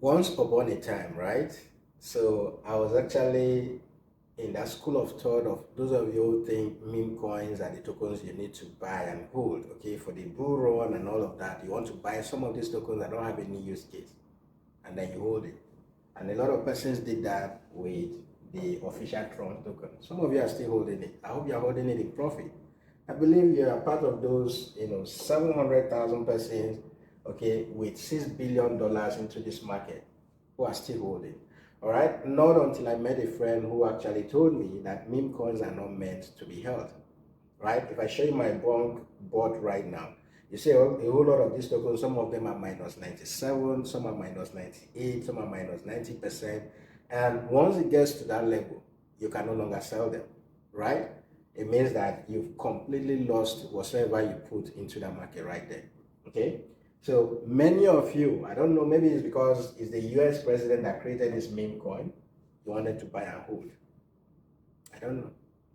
Once upon a time, right? So I was actually in that school of thought of those of you who think meme coins are the tokens you need to buy and hold, okay, for the bull run and all of that. You want to buy some of these tokens that don't have any use case, and then you hold it. And a lot of persons did that with the official Tron token. Some of you are still holding it. I hope you're holding it in profit. I believe you are part of those, 700,000 persons, okay, with $6 billion into this market who are still holding. All right, not until I met a friend who actually told me that meme coins are not meant to be held. Right? If I show you my bank board right now, you see a whole lot of these tokens. Some of them are minus 97, some are minus 98, some are minus 90%. And once it gets to that level, you can no longer sell them. Right? It means that you've completely lost whatsoever you put into the market right there. Okay? So many of you, I don't know, maybe it's because it's the US president that created this meme coin. You wanted to buy and hold. I don't know.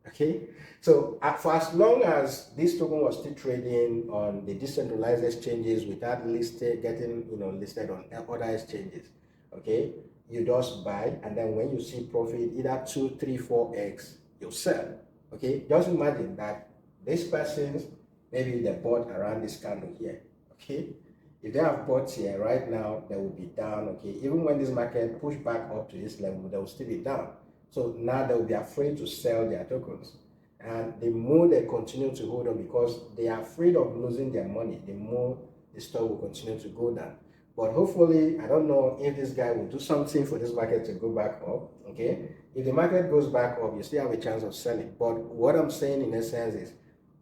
Okay, so for as long as this token was still trading on the decentralized exchanges without getting listed on other exchanges, okay, you just buy, and then when you see profit, either 2, 3, 4x, you sell. Okay, just imagine that these persons, maybe they bought around this candle here. Okay, if they have bought here right now, they will be down. Okay, even when this market push back up to this level, they will still be down. So now they will be afraid to sell their tokens. And the more they continue to hold on, because they are afraid of losing their money, the more the stock will continue to go down. But hopefully, I don't know if this guy will do something for this market to go back up, okay? If the market goes back up, you still have a chance of selling. But what I'm saying in essence is,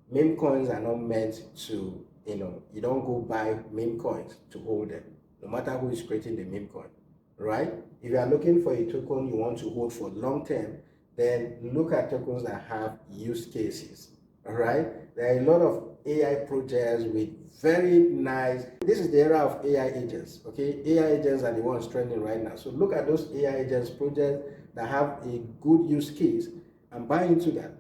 meme coins are not meant to, you don't go buy meme coins to hold them, no matter who is creating the meme coin. Right? If you are looking for a token you want to hold for long term, then look at tokens that have use cases. All right? There are a lot of AI projects with very nice. This is the era of AI agents. Okay, AI agents are the ones trending right now. So look at those AI agents projects that have a good use case and buy into that.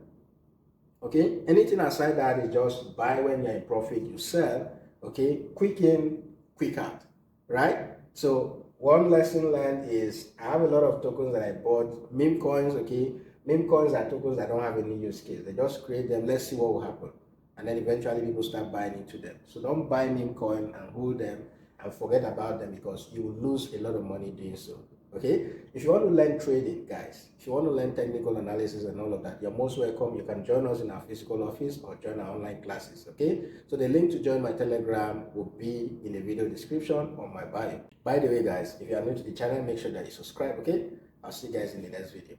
Okay, anything aside that is just buy when you're in profit, you sell. Okay, quick in, quick out. Right? So one lesson learned is I have a lot of tokens that I bought, meme coins, okay? Meme coins are tokens that don't have any use case. They just create them, let's see what will happen. And then eventually people start buying into them. So don't buy meme coin and hold them and forget about them, because you will lose a lot of money doing so. Okay, if you want to learn trading, guys, if you want to learn technical analysis and all of that, you're most welcome. You can join us in our physical office or join our online classes. Okay, so the link to join my Telegram will be in the video description or my bio. By the way, guys, if you are new to the channel, make sure that you subscribe. Okay, I'll see you guys in the next video.